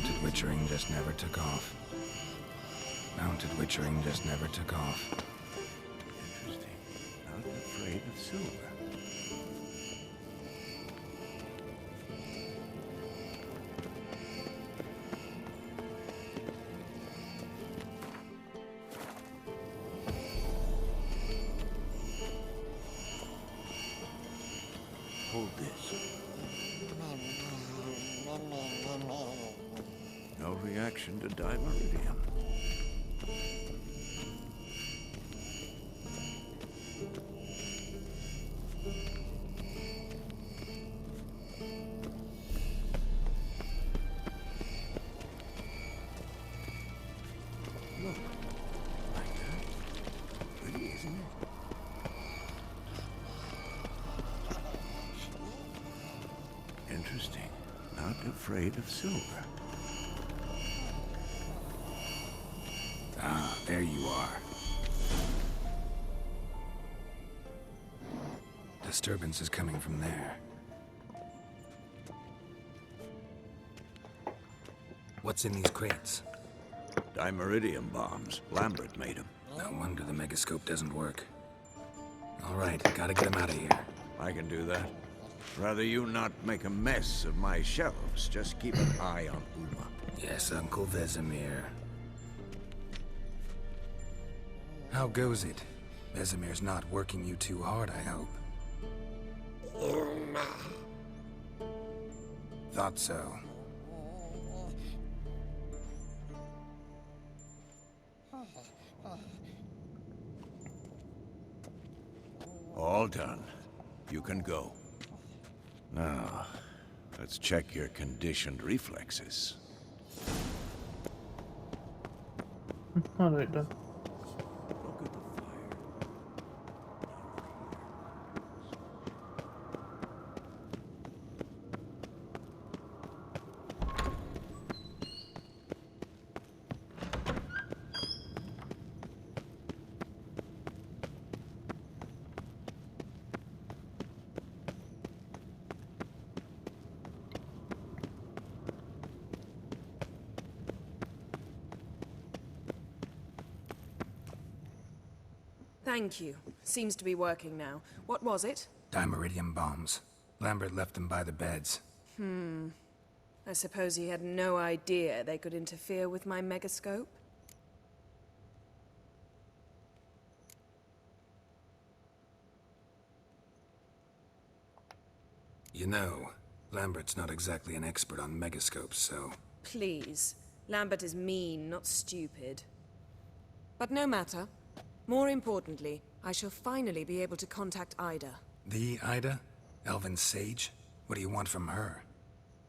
Mounted Witchering just never took off. Mounted Witchering just never took off. Interesting. Not afraid of silver. Hold this. No reaction to Dimeridium. Look, like that. Pretty, isn't it? Interesting. Not afraid of silver. Ah, there you are. Disturbance is coming from there. What's in these crates? Dimeridium bombs. Lambert made them. No wonder the megascope doesn't work. All right, gotta get him out of here. I can do that. Rather you not make a mess of my shelves. Just keep an eye on Uma. Yes, Uncle Vesemir. How goes it? Vesemir's not working you too hard, I hope. Thought so. All done. You can go. Now, let's check your conditioned reflexes. Alright then. Look at the fire. Thank you. Seems to be working now. What was it? Dimeridium bombs. Lambert left them by the beds. I suppose he had no idea they could interfere with my megascope? You know, Lambert's not exactly an expert on megascopes, so... Please. Lambert is mean, not stupid. But no matter. More importantly, I shall finally be able to contact Ida. The Ida? Elven Sage? What do you want from her?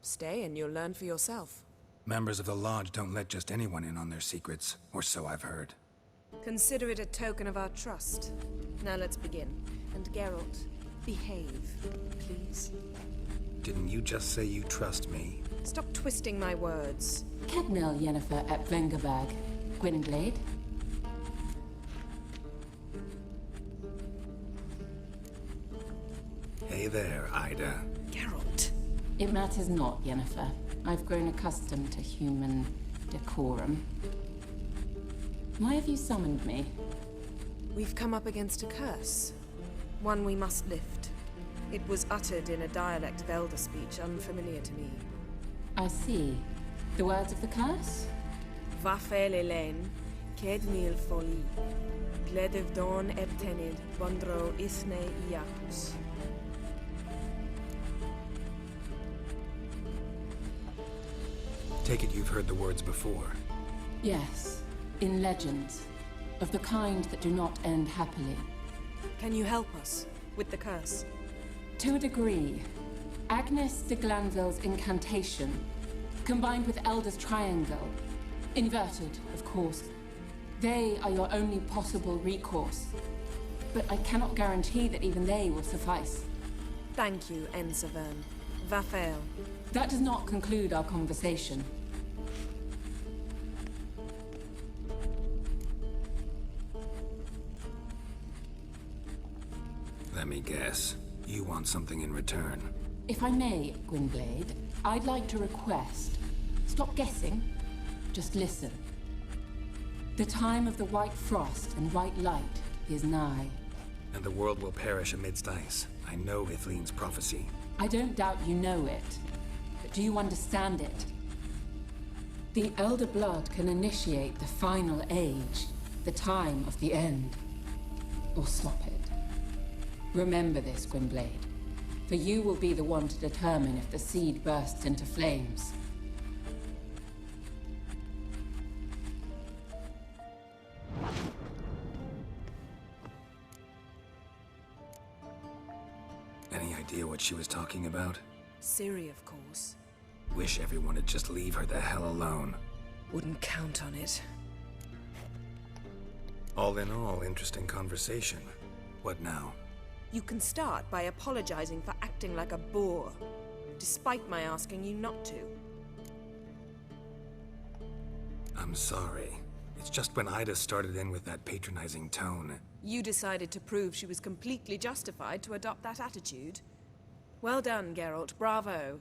Stay and you'll learn for yourself. Members of the Lodge don't let just anyone in on their secrets, or so I've heard. Consider it a token of our trust. Now let's begin. And Geralt, behave, please. Didn't you just say you trust me? Stop twisting my words. Kednil Yennefer at Vengerberg. Gwynblade. Hey there, Ida. Geralt. It matters not, Yennefer. I've grown accustomed to human decorum. Why have you summoned me? We've come up against a curse. One we must lift. It was uttered in a dialect of Elder speech unfamiliar to me. I see. The words of the curse? Vafel Elaine, Kednil Foli, Gledev Don Ebtenid, Bondro Isne Iacus. Take it you've heard the words before. Yes. In legends. Of the kind that do not end happily. Can you help us with the curse? To a degree. Agnes de Glanville's incantation, combined with Elder's triangle, inverted, of course. They are your only possible recourse. But I cannot guarantee that even they will suffice. Thank you, Ensavern. Vafel. That does not conclude our conversation. Let me guess. You want something in return. If I may, Gwynblade, I'd like to request, stop guessing. Just listen. The time of the white frost and white light is nigh. And the world will perish amidst ice. I know Ithleen's prophecy. I don't doubt you know it, but do you understand it? The Elder Blood can initiate the final age, the time of the end, or stop it. Remember this, Gwynblade, for you will be the one to determine if the seed bursts into flames. Any idea what she was talking about? Ciri, of course. Wish everyone would just leave her the hell alone. Wouldn't count on it. All in all, interesting conversation. What now? You can start by apologizing for acting like a boor, despite my asking you not to. I'm sorry. It's just when Ida started in with that patronizing tone. You decided to prove she was completely justified to adopt that attitude. Well done, Geralt. Bravo.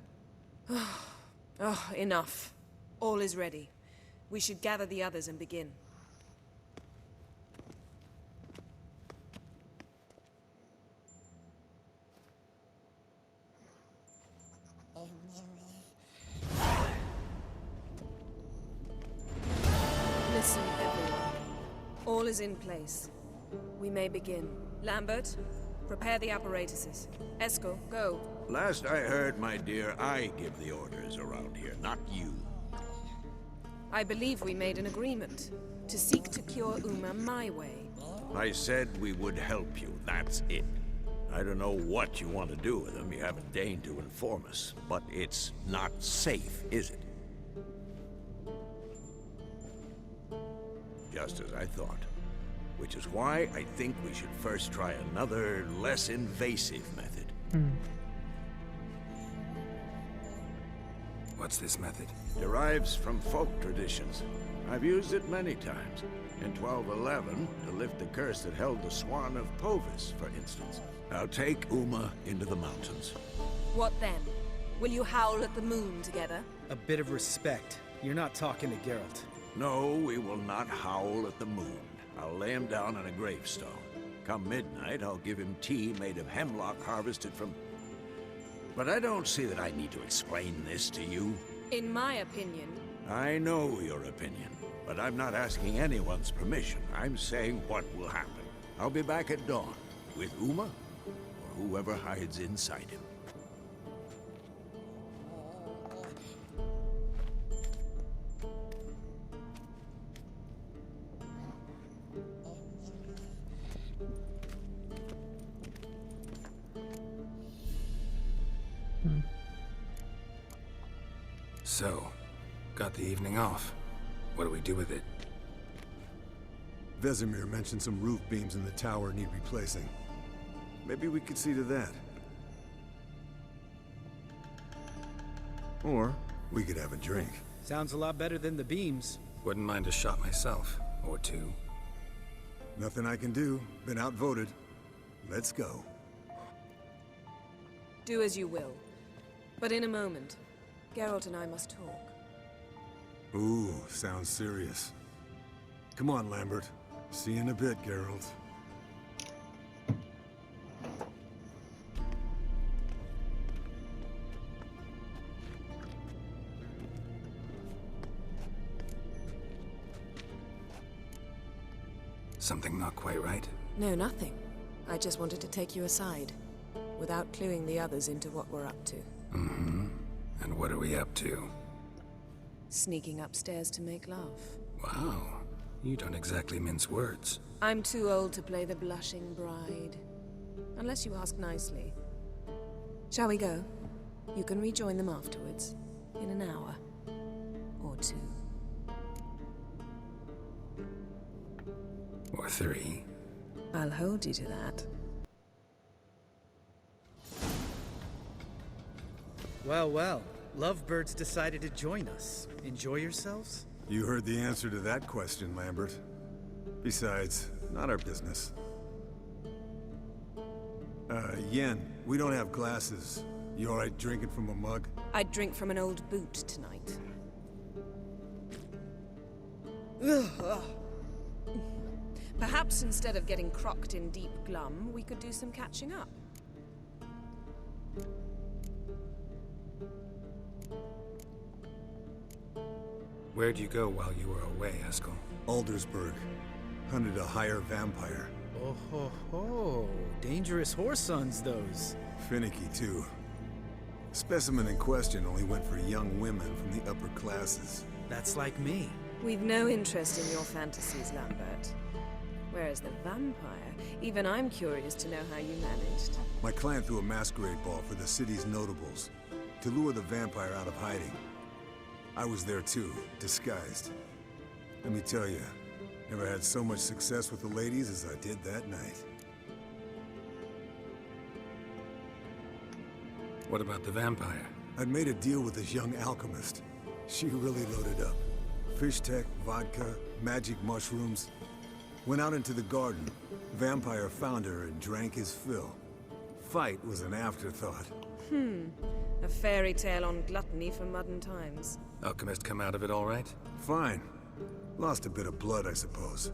Oh, enough. All is ready. We should gather the others and begin. Listen, everyone. All is in place. We may begin. Lambert, prepare the apparatuses. Eskel, go. Last I heard, my dear, I give the orders around here, not you. I believe we made an agreement to seek to cure Uma my way. I said we would help you, that's it. I don't know what you want to do with them, you haven't deigned to inform us, but it's not safe, is it? Just as I thought. Which is why I think we should first try another, less invasive method. What's this method? Derives from folk traditions. I've used it many times. In 1211, to lift the curse that held the Swan of Povis, for instance. Now take Uma into the mountains. What then? Will you howl at the moon together? A bit of respect. You're not talking to Geralt. No, we will not howl at the moon. I'll lay him down on a gravestone. Come midnight, I'll give him tea made of hemlock harvested from... But I don't see that I need to explain this to you. In my opinion... I know your opinion, but I'm not asking anyone's permission. I'm saying what will happen. I'll be back at dawn, with Uma, or whoever hides inside him. So, got the evening off. What do we do with it? Vesemir mentioned some roof beams in the tower need replacing. Maybe we could see to that. Or we could have a drink. Sounds a lot better than the beams. Wouldn't mind a shot myself, or two. Nothing I can do. Been outvoted. Let's go. Do as you will. But in a moment, Geralt and I must talk. Ooh, sounds serious. Come on, Lambert. See you in a bit, Geralt. Something not quite right? No, nothing. I just wanted to take you aside, without cluing the others into what we're up to. Mm-hmm. And what are we up to? Sneaking upstairs to make love. Wow. You don't exactly mince words. I'm too old to play the blushing bride. Unless you ask nicely. Shall we go? You can rejoin them afterwards. In an hour. Or two. Or three. I'll hold you to that. Well, well. Lovebirds decided to join us. Enjoy yourselves? You heard the answer to that question, Lambert. Besides, not our business. Yen, we don't have glasses. You alright drinking from a mug? I'd drink from an old boot tonight. Perhaps instead of getting crocked in deep glum, we could do some catching up. Where'd you go while you were away, Eskel? Aldersburg. Hunted a higher vampire. Oh ho ho. Dangerous horse sons, those. Finicky, too. The specimen in question only went for young women from the upper classes. That's like me. We've no interest in your fantasies, Lambert. Whereas the vampire, even I'm curious to know how you managed. My clan threw a masquerade ball for the city's notables, to lure the vampire out of hiding. I was there too, disguised. Let me tell you, never had so much success with the ladies as I did that night. What about the vampire? I'd made a deal with this young alchemist. She really loaded up. Fish tech, vodka, magic mushrooms. Went out into the garden. Vampire found her and drank his fill. Fight was an afterthought. A fairy tale on gluttony for modern times. Alchemist come out of it all right? Fine. Lost a bit of blood, I suppose.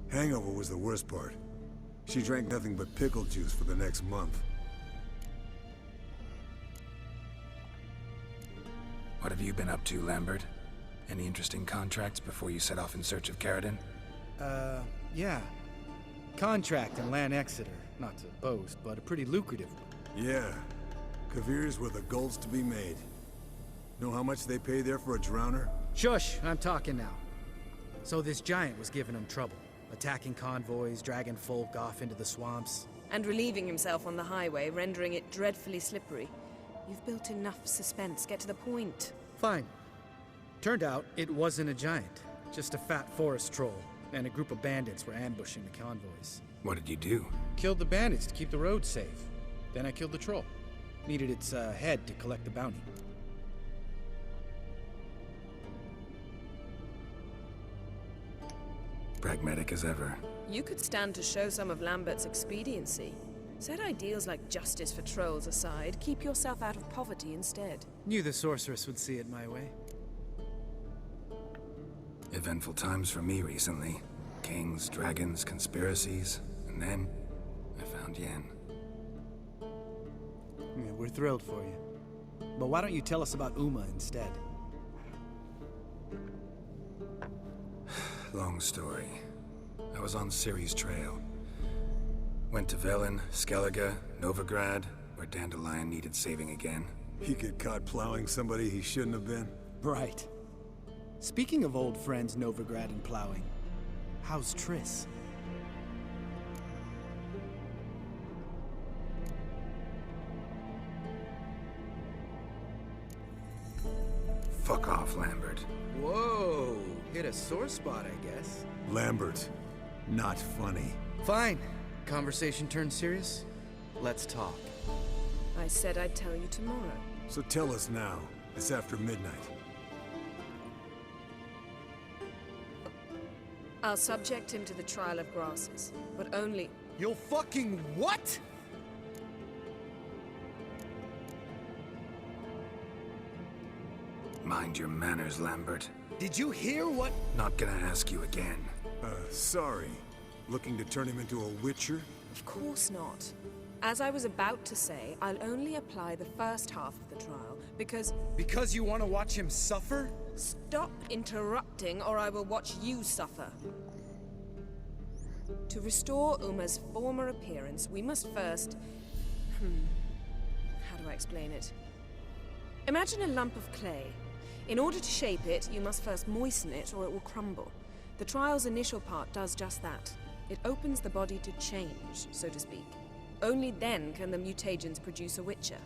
Hangover was the worst part. She drank nothing but pickle juice for the next month. What have you been up to, Lambert? Any interesting contracts before you set off in search of Caridin? Yeah. Contract in Lan Exeter. Not to boast, but a pretty lucrative one. Yeah. Kavir's were the goals to be made. Know how much they pay there for a drowner? Shush, I'm talking now. So this giant was giving him trouble. Attacking convoys, dragging folk off into the swamps. And relieving himself on the highway, rendering it dreadfully slippery. You've built enough suspense. Get to the point. Fine. Turned out it wasn't a giant. Just a fat forest troll. And a group of bandits were ambushing the convoys. What did you do? Killed the bandits to keep the road safe. Then I killed the troll. Needed its head to collect the bounty. Pragmatic as ever. You could stand to show some of Lambert's expediency. Set ideals like justice for trolls aside, keep yourself out of poverty instead. Knew the sorceress would see it my way. Eventful times for me recently. Kings, dragons, conspiracies, and then I found Yen. Yeah, we're thrilled for you. But why don't you tell us about Uma instead? Long story. I was on Ciri's trail. Went to Velen, Skellige, Novigrad, where Dandelion needed saving again. He get caught plowing somebody he shouldn't have been. Right. Speaking of old friends Novigrad and plowing, how's Triss? Fuck off, Lambert. Whoa, hit a sore spot, I guess. Lambert, not funny. Fine. Conversation turned serious? Let's talk. I said I'd tell you tomorrow. So tell us now. It's after midnight. I'll subject him to the trial of grasses, but only... You'll fucking what? Mind your manners, Lambert. Did you hear what? Not gonna ask you again. Sorry. Looking to turn him into a witcher? Of course not. As I was about to say, I'll only apply the first half of the trial, because... Because you want to watch him suffer? Stop interrupting, or I will watch you suffer. To restore Uma's former appearance, we must first... How do I explain it? Imagine a lump of clay. In order to shape it, you must first moisten it, or it will crumble. The trial's initial part does just that. It opens the body to change, so to speak. Only then can the mutagens produce a witcher.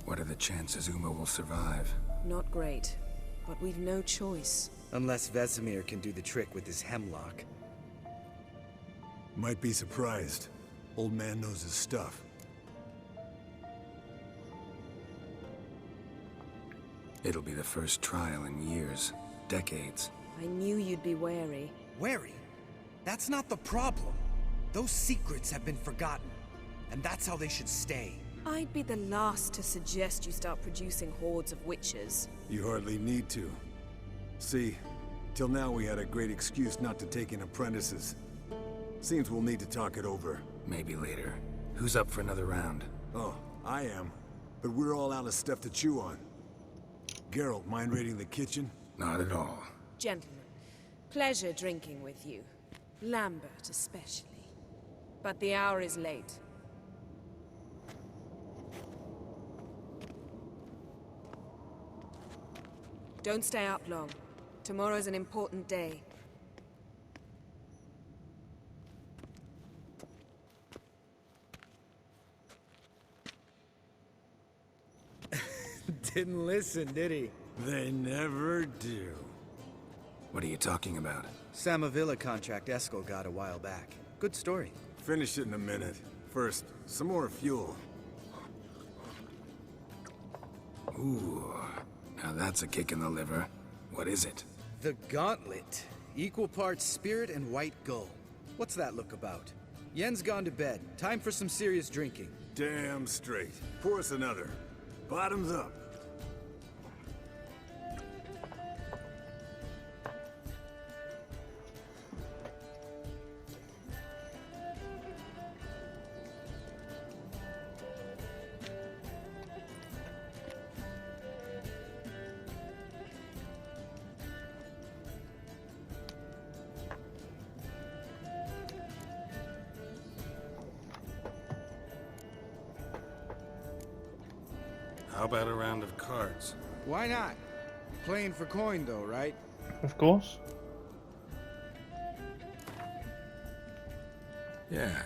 What are the chances Uma will survive? Not great, but we've no choice. Unless Vesemir can do the trick with his hemlock. Might be surprised. Old man knows his stuff. It'll be the first trial in years, decades. I knew you'd be wary. Wary? That's not the problem. Those secrets have been forgotten, and that's how they should stay. I'd be the last to suggest you start producing hordes of witches. You hardly need to. See, till now we had a great excuse not to take in apprentices. Seems we'll need to talk it over. Maybe later. Who's up for another round? Oh, I am. But we're all out of stuff to chew on. Geralt, mind raiding the kitchen? Not at all. Gentlemen, pleasure drinking with you. Lambert especially. But the hour is late. Don't stay up long. Tomorrow's an important day. Didn't listen, did he? They never do. What are you talking about? Samavilla contract Eskel got a while back. Good story. Finish it in a minute. First, some more fuel. Ooh, now that's a kick in the liver. What is it? The Gauntlet. Equal parts spirit and white gull. What's that look about? Yen's gone to bed. Time for some serious drinking. Damn straight. Pour us another. Bottoms up. How about a round of cards? Why not? Playing for coin though, right? Of course. Yeah,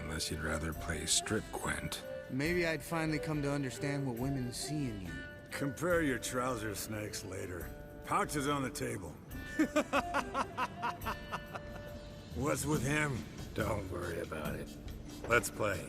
unless you'd rather play strip Gwent. Maybe I'd finally come to understand what women see in you. Compare your trouser snakes later. Pouch is on the table. What's with him? Don't worry about it. Let's play.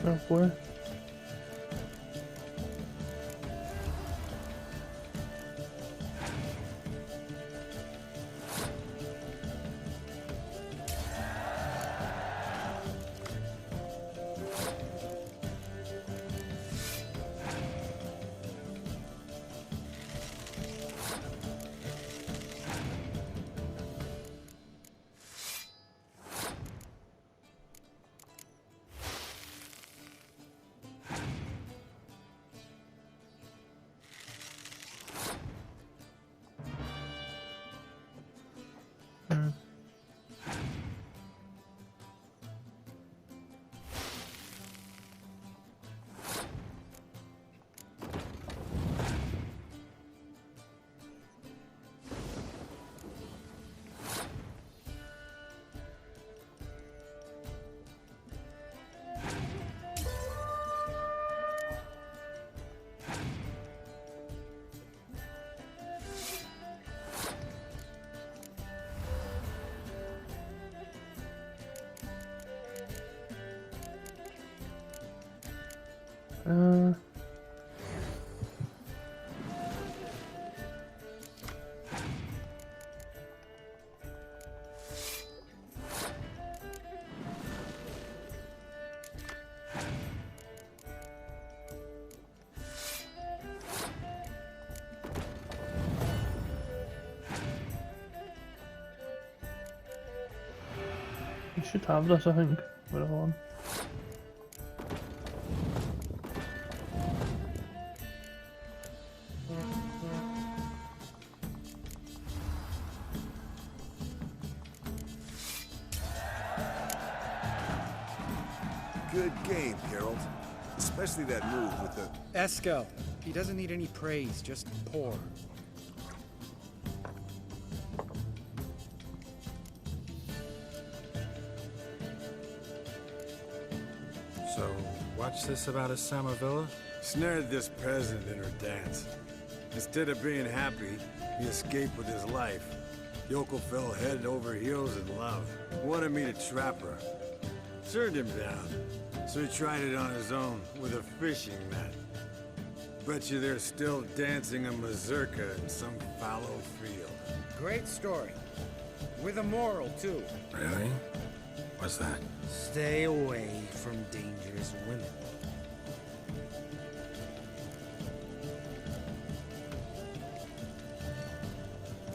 Fair play. You should have this, I think, with it on. Good game, Geralt. Especially that move with the... Eskel. He doesn't need any praise, just pour. So, watch this about a Samavilla? Snared this peasant in her dance. Instead of being happy, he escaped with his life. Yoko fell head over heels in love. Wanted me to trap her. Turned him down. So he tried it on his own with a fishing net. Bet you they're still dancing a mazurka in some fallow field. Great story. With a moral, too. Really? What's that? Stay away from dangerous women.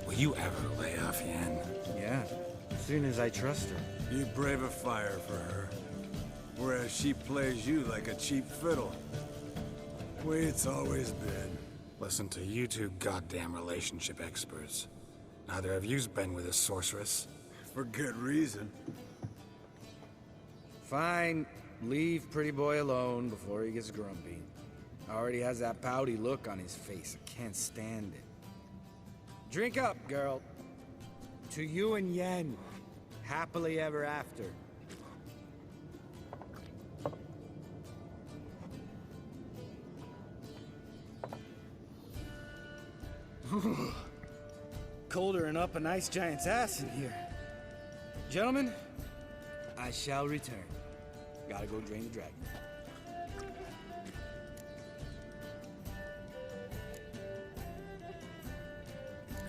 Will you ever lay off Yen? Yeah, as soon as I trust her. You brave a fire for her. Whereas she plays you like a cheap fiddle. Way it's always been. Listen to you two goddamn relationship experts. Neither of you's been with a sorceress. For good reason. Fine. Leave pretty boy alone before he gets grumpy. Already has that pouty look on his face. I can't stand it. Drink up, girl. To you and Yen. Happily ever after. Colder and up an ice giant's ass in here. Gentlemen, I shall return. Gotta go drain the dragon.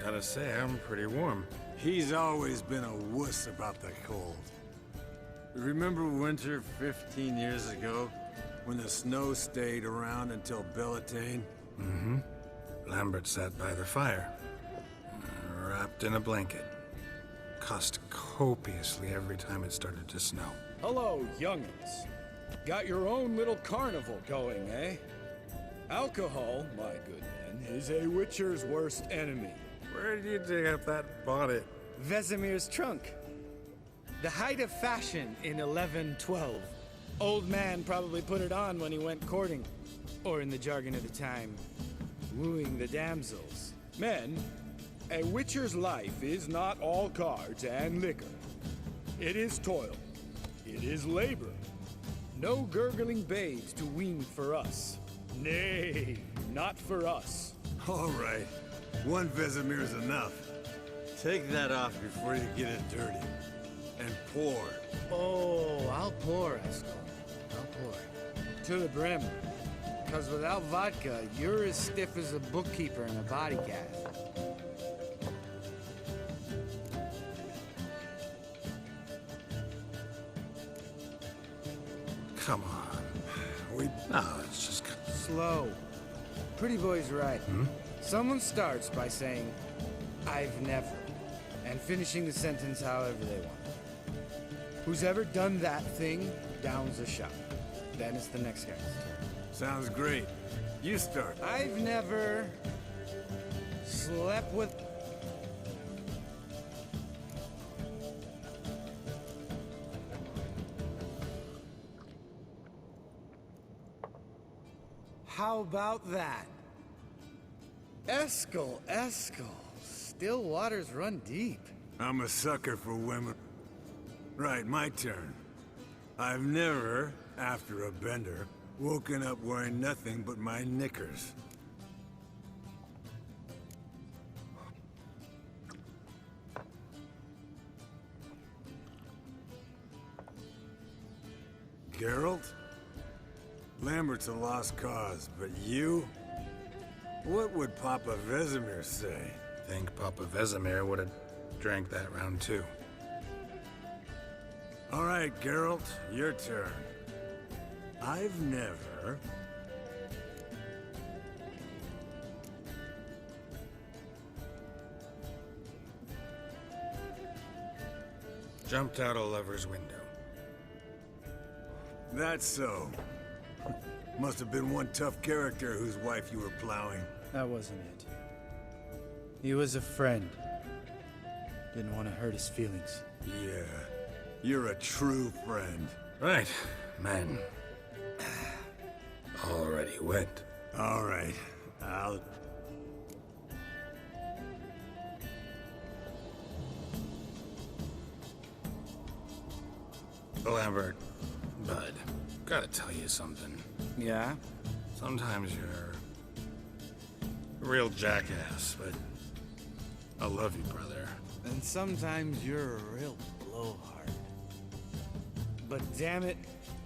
Gotta say, I'm pretty warm. He's always been a wuss about the cold. Remember winter 15 years ago? When the snow stayed around until Bellatane? Mm-hmm. Lambert sat by the fire, wrapped in a blanket. Cussed copiously every time it started to snow. Hello, young'uns. Got your own little carnival going, eh? Alcohol, my good man, is a witcher's worst enemy. Where did you dig up that bonnet? Vesemir's trunk. The height of fashion in 1112. Old man probably put it on when he went courting. Or in the jargon of the time, wooing the damsels. Men, a witcher's life is not all cards and liquor. It is toil. It is labor. No gurgling babes to wean for us. Nay, not for us. All right. One Vesemir's enough. Take that off before you get it dirty. And pour. Oh, I'll pour, Eskel. I'll pour. To the brim. Because without vodka, you're as stiff as a bookkeeper in a body cast. Come on. No, it's just... Slow. Pretty boy's right. Someone starts by saying, I've never, and finishing the sentence however they want. Who's ever done that thing downs a shot. Then it's the next guy's turn. Sounds great. You start. I've never slept with... How about that? Eskel, Eskel. Still waters run deep. I'm a sucker for women. Right, my turn. I've never, after a bender, woken up wearing nothing but my knickers. Geralt? Lambert's a lost cause, but you? What would Papa Vesemir say? Think Papa Vesemir would have drank that round too. All right, Geralt, your turn. I've never... Jumped out a lover's window. That's so. Must have been one tough character whose wife you were plowing. That wasn't it. He was a friend. Didn't want to hurt his feelings. Yeah, you're a true friend. Right. Men. Already wet. All right, I'll... Lambert, Bud, gotta tell you something. Yeah? Sometimes you're a real jackass, but I love you, brother. And sometimes you're a real blowhard. But damn it,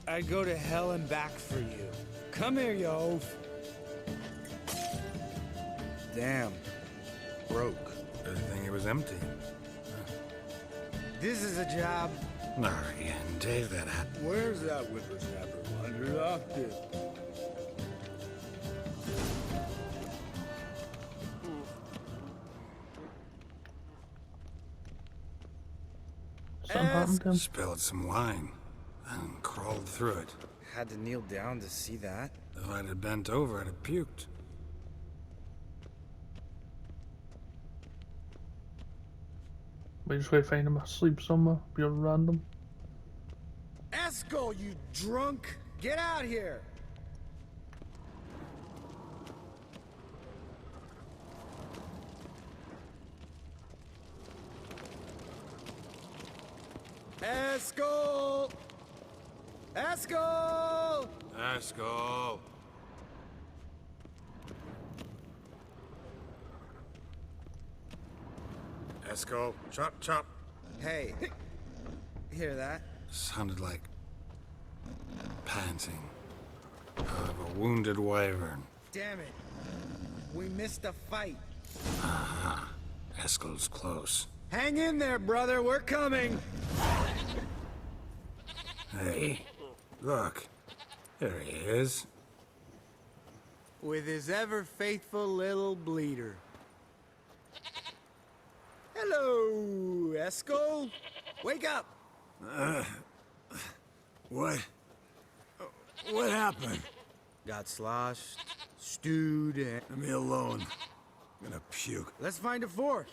I'd go to hell and back for you. Come here, you oaf. Damn. Broke. Good thing it was empty. This is a job. Not again. Take that hat. Where's that whippersnapper? Wonder locked it. Something happened to him. Spilled some wine and crawled through it. Had to kneel down to see that. If I'd have bent over, I'd have puked. We just gotta find him asleep somewhere, beyond random. Esco, you drunk! Get out here! Esco! Esco! Let's go. Let's go. Chop, chop. Hey, hear that? Sounded like panting of a wounded wyvern. Damn it. We missed a fight. Eskel's close. Hang in there, brother. We're coming. Hey, look. There he is. With his ever faithful little bleeder. Hello, Esco. Wake up. What? What happened? Got sloshed, stewed, and... Leave me alone. I'm gonna puke. Let's find a fourth.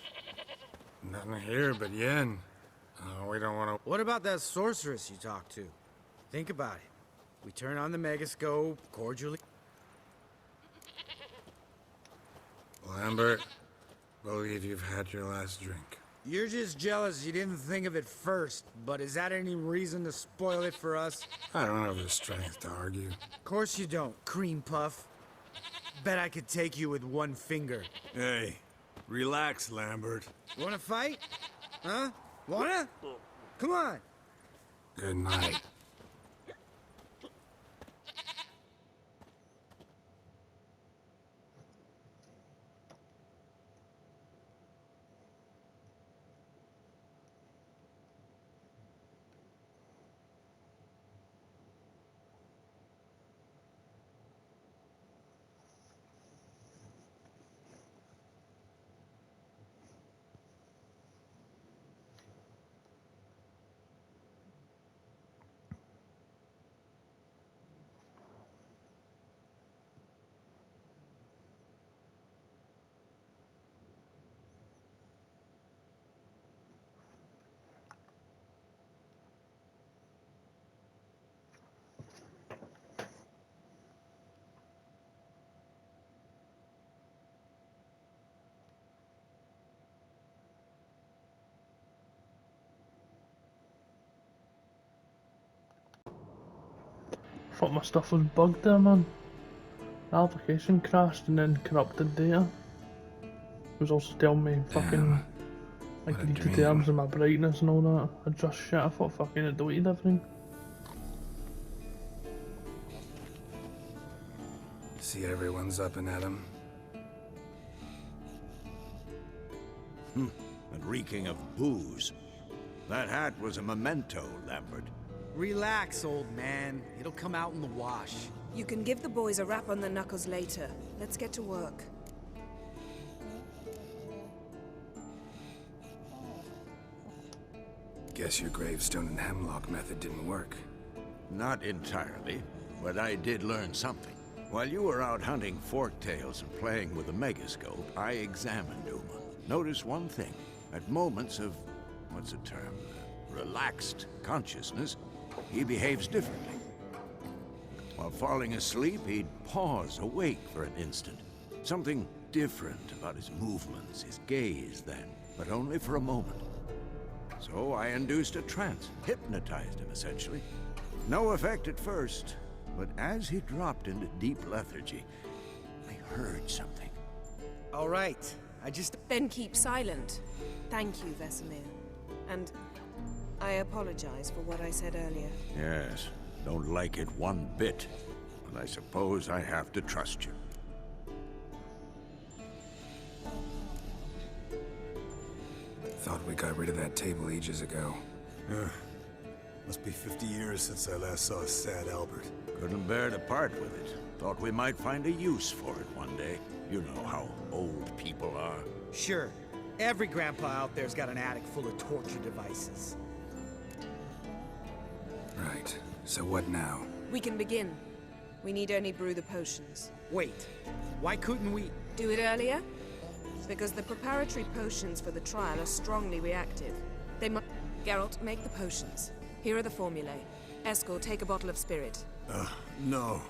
Nothing here but yen. Oh, we don't want to... What about that sorceress you talked to? Think about it. We turn on the megascope, cordially... Lambert, believe you've had your last drink. You're just jealous you didn't think of it first, but is that any reason to spoil it for us? I don't have the strength to argue. Of course you don't, cream puff. Bet I could take you with one finger. Hey, relax, Lambert. Wanna fight? Huh? Wanna? Come on. Good night. Thought my stuff was bugged there, man. The application crashed and then corrupted data. It was also telling me fucking I what a deleted dream. tabs and my brightness and all that. I just shit, I thought fucking it deleted everything. See everyone's up and at 'em. And reeking of booze. That hat was a memento, Lambert. Relax, old man. It'll come out in the wash. You can give the boys a rap on the knuckles later. Let's get to work. Guess your gravestone and hemlock method didn't work. Not entirely, but I did learn something. While you were out hunting forktails and playing with the megascope, I examined Uma. Notice one thing. At moments of, what's the term, relaxed consciousness, he behaves differently. While falling asleep, he'd pause, awake for an instant. Something different about his movements, his gaze then, but only for a moment. So I induced a trance, hypnotized him essentially. No effect at first, but as he dropped into deep lethargy, I heard something. All right, I just... Then keep silent. Thank you, Vesemir. And I apologize for what I said earlier. Yes, don't like it one bit, but I suppose I have to trust you. Thought we got rid of that table ages ago. Must be 50 years since I last saw sad Albert. Couldn't bear to part with it. Thought we might find a use for it one day. You know how old people are. Sure. Every grandpa out there's got an attic full of torture devices. Right. So what now? We can begin. We need only brew the potions. Wait, why couldn't we... Do it earlier? Because the preparatory potions for the trial are strongly reactive. They must... Geralt, make the potions. Here are the formulae. Eskel, take a bottle of spirit. No.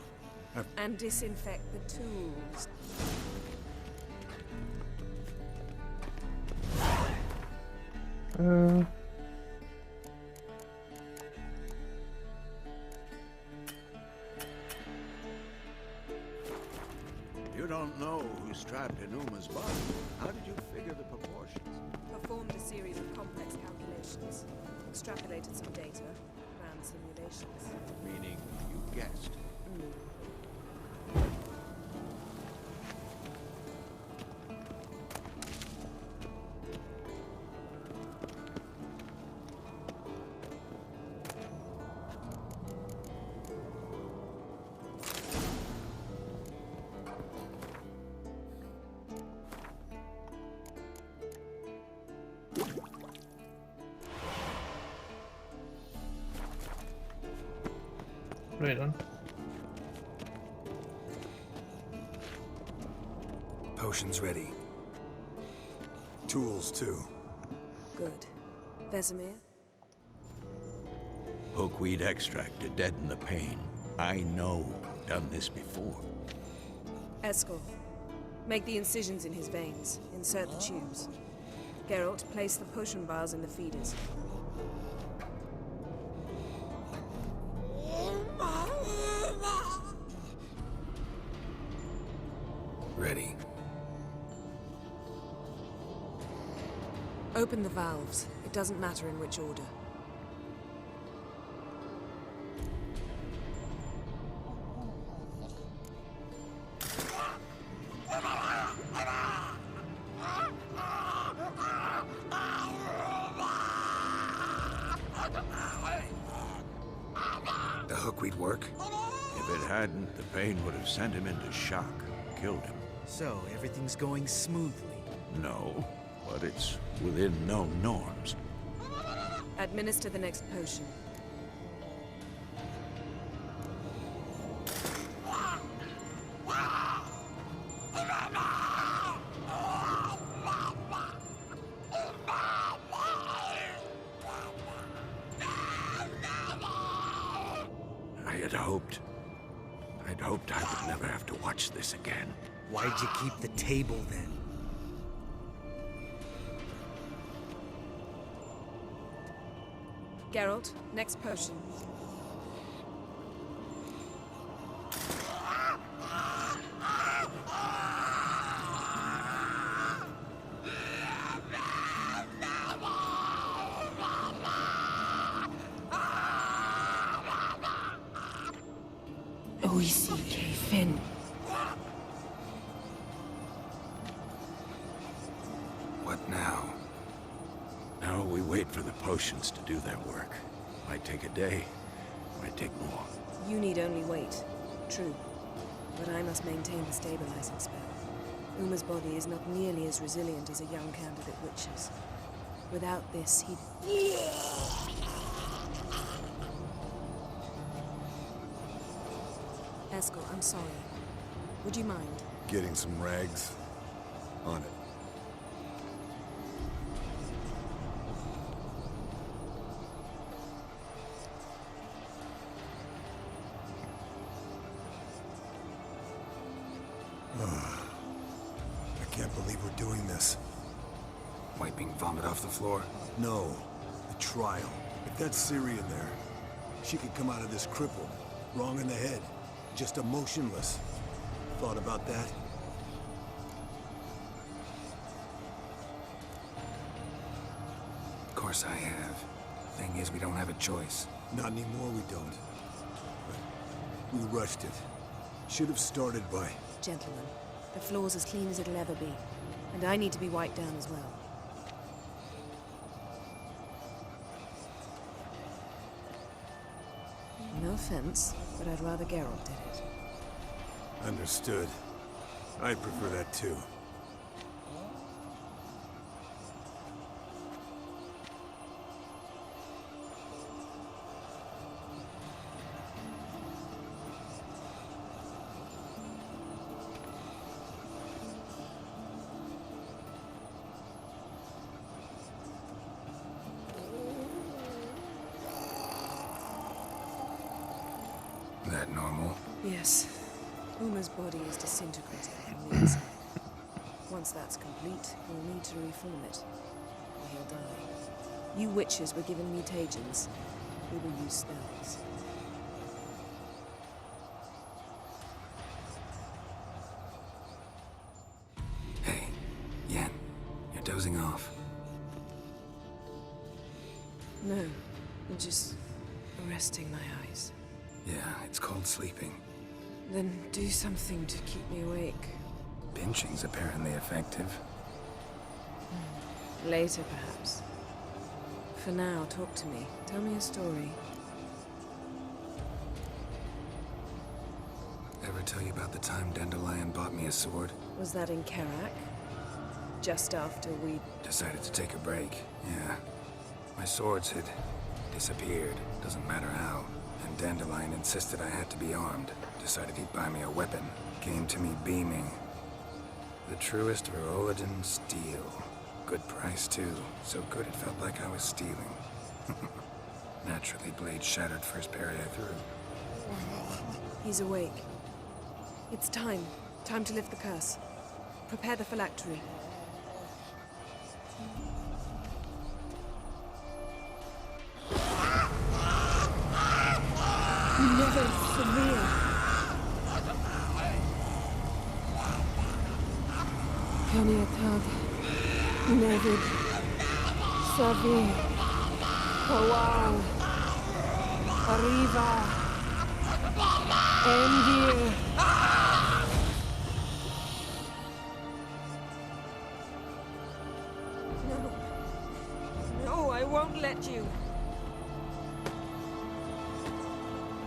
And disinfect the tools. You don't know who's trapped in Uma's body. How did you figure the proportions? Performed a series of complex calculations. Extrapolated some data. Ran simulations. Meaning you guessed. Right on. Potions ready. Tools, too. Good. Vesemir? Hookweed extract to deaden the pain. I know. Done this before. Eskel, make the incisions in his veins. Insert the tubes. Geralt, place the potion vials in the feeders. Ready. Open the valves. It doesn't matter in which order. The hookweed work? If it hadn't, the pain would have sent him into shock. Killed him. So, everything's going smoothly. No, but it's within known norms. Administer the next potion. I'd hoped I would never have to watch this again. Why'd you keep the table then? Geralt, next potion. O-E-C-K, Finn. What now? Now we wait for the potions to do their work. Might take a day, might take more. You need only wait. True. But I must maintain the stabilizing spell. Uma's body is not nearly as resilient as a young candidate witch's. Without this, he'd... Eskel, I'm sorry. Would you mind? Getting some rags. On it. I can't believe we're doing this. Wiping vomit off the floor. No, the trial. If that's Ciri in there, she could come out of this crippled, wrong in the head, just emotionless. Thought about that? Of course I have. Thing is, we don't have a choice. Not anymore, we don't. But we rushed it. Should have started by... Gentlemen, the floor's as clean as it'll ever be. And I need to be wiped down as well. No offense, but I'd rather Geralt did it. Understood. I'd prefer that too. That normal? Yes. Uma's body is disintegrating from the inside. Once that's complete, we'll need to reform it, or he'll die. You witches were given mutagens. We will use spells. Hey, Yen, you're dozing off. No, I'm just resting my eyes. Yeah, it's called sleeping. Then do something to keep me awake. Pinching's apparently effective. Later, perhaps. For now, talk to me. Tell me a story. Ever tell you about the time Dandelion bought me a sword? Was that in Karak? Just after we... Decided to take a break, yeah. My swords had disappeared, doesn't matter how. And Dandelion insisted I had to be armed. Decided he'd buy me a weapon. Came to me beaming. The truest Verolidan steel. Good price, too. So good it felt like I was stealing. Naturally, blade shattered first parry I threw. He's awake. It's time. Time to lift the curse. Prepare the phylactery. Never severe. Peniatad. Nevid. Savir. Kawal. Arriva. Endir. No. No, I won't let you.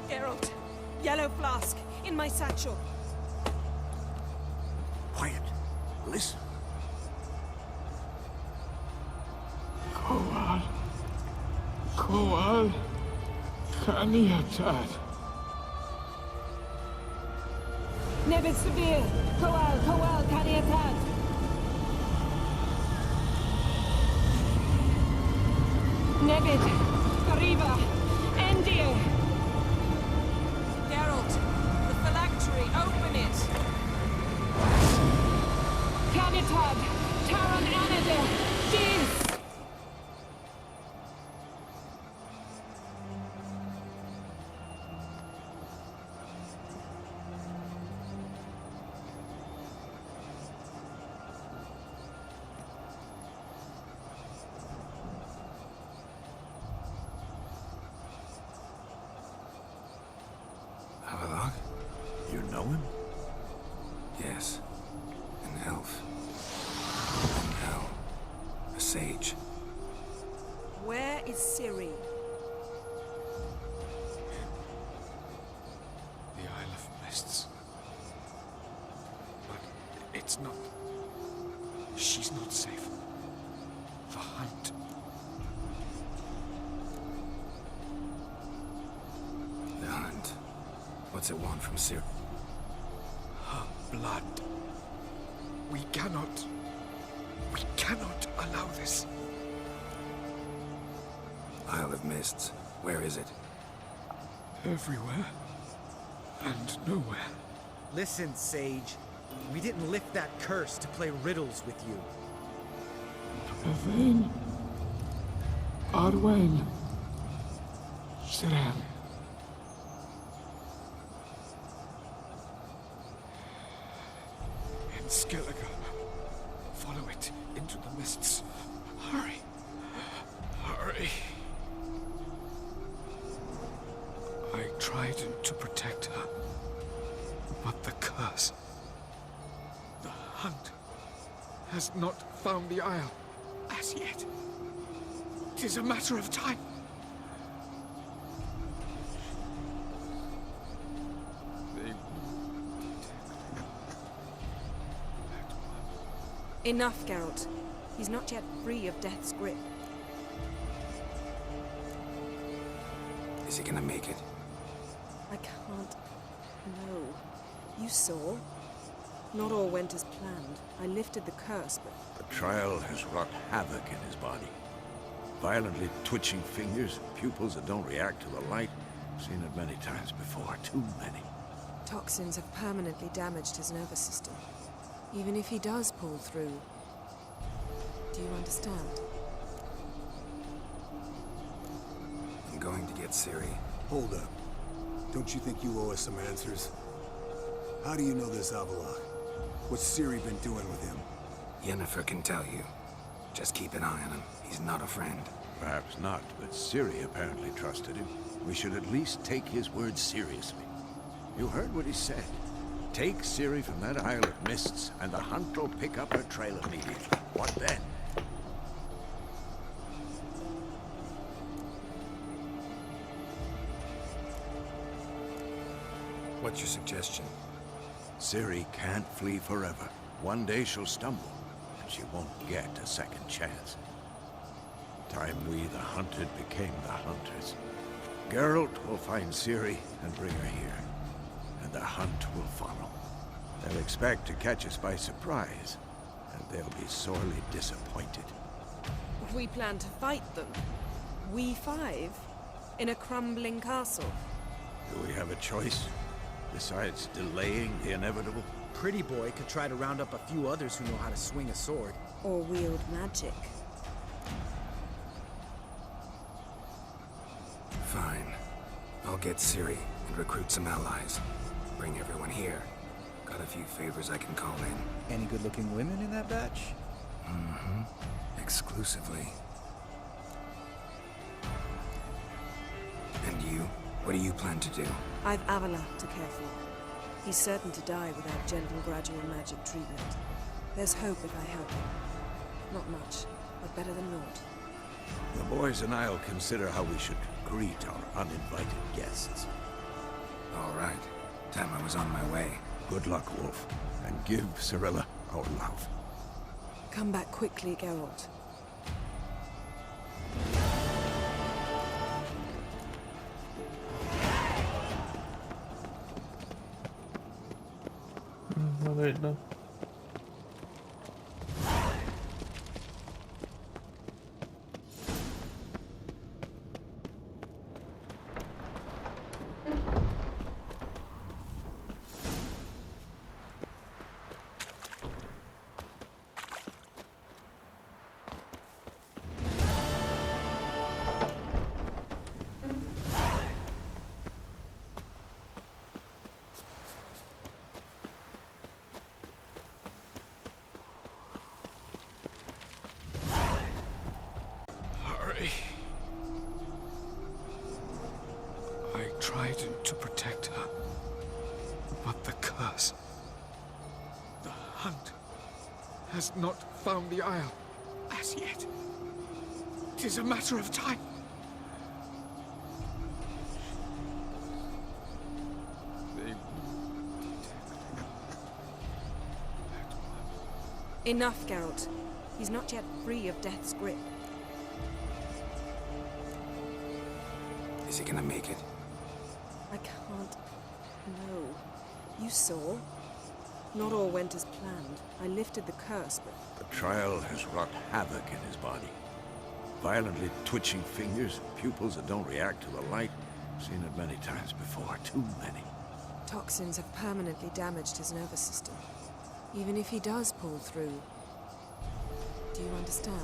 Geralt. Yellow flask. In my satchel. Quiet. Listen. Kowal. Kaniatad. Nevid Severe. Kowal, Kaniatad. Nevid. Arriva. Endir. Geralt, the phylactery, open it. Kaniatad. Taron Anadil. Jeez. Havelock? You know him? Yes. An elf. An hell. A sage. Where is Ciri? The Isle of Mists. But it's not... She's not safe. The hunt. The hunt. What's it want from Ciri? Her blood. We cannot allow this. Isle of Mists. Where is it? Everywhere. And nowhere. Listen, Sage. We didn't lift that curse to play riddles with you. Yvain. Arwen. Siran. And Skellige. Follow it into the mists. Hurry. Hurry. I tried to protect her, but the curse. The hunt has not found the Isle as yet. It is a matter of time. They Enough, Geralt. He's not yet free of death's grip. Is he gonna make it? I can't. No. You saw? Not all went as planned. I lifted the curse, but The trial has wrought havoc in his body. Violently twitching fingers, pupils that don't react to the light. Seen it many times before, too many. toxins have permanently damaged his nervous system. Even if he does pull through. Do you understand? I'm going to get Ciri. Hold up. Don't you think you owe us some answers? How do you know this Avallac'h? What's Ciri been doing with him? Yennefer can tell you. Just keep an eye on him. He's not a friend. Perhaps not, but Ciri apparently trusted him. We should at least take his words seriously. You heard what he said. Take Ciri from that Isle of Mists, and the hunt will pick up her trail immediately. What then? What's your suggestion? Ciri can't flee forever. One day she'll stumble, and she won't get a second chance. Time we, the hunted, became the hunters. Geralt will find Ciri and bring her here, and the hunt will follow. They'll expect to catch us by surprise, and they'll be sorely disappointed. We plan to fight them. We five? In a crumbling castle? Do we have a choice? Besides delaying the inevitable? Pretty Boy could try to round up a few others who know how to swing a sword. Or wield magic? Fine. I'll get Ciri and recruit some allies. Bring everyone here. Got a few favors I can call in. Any good-looking women in that batch? Mm-hmm. Exclusively. And you? What do you plan to do? I've Avallac'h to care for. He's certain to die without gentle, gradual magic treatment. There's hope if I help him. Not much, but better than naught. The boys and I'll consider how we should greet our uninvited guests. All right. Time I was on my way. Good luck, Wolf, and give Cirilla our love. Come back quickly, Geralt. Alright then. Hurry. I tried to protect her, but the curse. The hunt has not found the Isle as yet. It is a matter of time. They Enough, Geralt. He's not yet free of death's grip. Is he gonna make it? I can't. No. You saw? Not all went as planned. I lifted the curse, but The trial has wrought havoc in his body. Violently twitching fingers, pupils that don't react to the light. Seen it many times before, too many. toxins have permanently damaged his nervous system. Even if he does pull through, do you understand?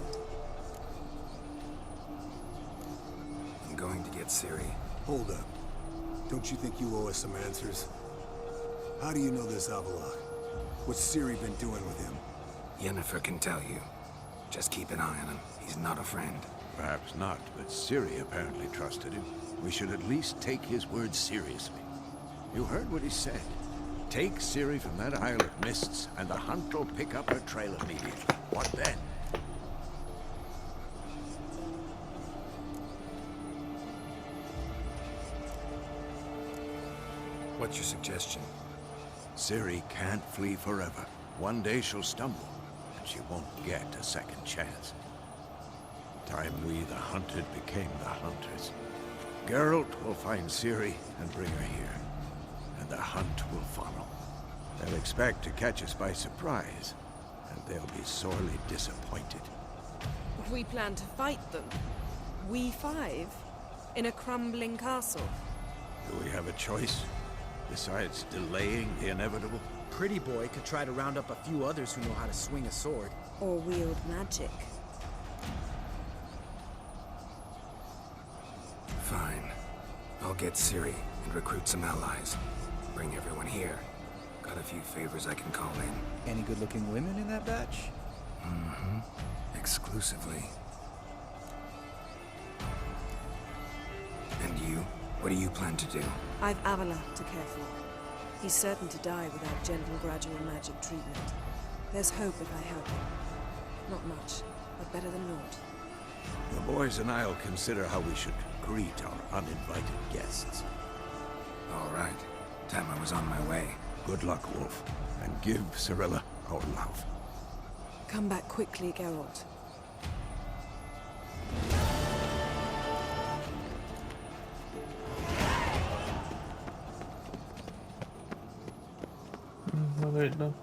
I'm going to get Ciri. Hold up. Don't you think you owe us some answers? How do you know this Avallac'h? What's Ciri been doing with him? Yennefer can tell you. Just keep an eye on him. He's not a friend. Perhaps not, but Ciri apparently trusted him. We should at least take his words seriously. You heard what he said. Take Ciri from that Isle of Mists, and the hunt will pick up her trail immediately. What then? What's your suggestion? Ciri can't flee forever. One day she'll stumble, and she won't get a second chance. The time we, the hunted, became the hunters. Geralt will find Ciri and bring her here, and the hunt will follow. They'll expect to catch us by surprise, and they'll be sorely disappointed. We plan to fight them. We five? In a crumbling castle? Do we have a choice? Besides delaying the inevitable? Pretty Boy could try to round up a few others who know how to swing a sword. Or wield magic? Fine. I'll get Ciri and recruit some allies. Bring everyone here. Got a few favors I can call in. Any good-looking women in that batch? Mm-hmm. Exclusively. And you? What do you plan to do? I've Avallac'h to care for. He's certain to die without gentle, gradual magic treatment. There's hope if I help him. Not much, but better than naught. The boys and I'll consider how we should greet our uninvited guests. All right. Time I was on my way. Good luck, Wolf, and give Cirilla our love. Come back quickly, Geralt. Alright then.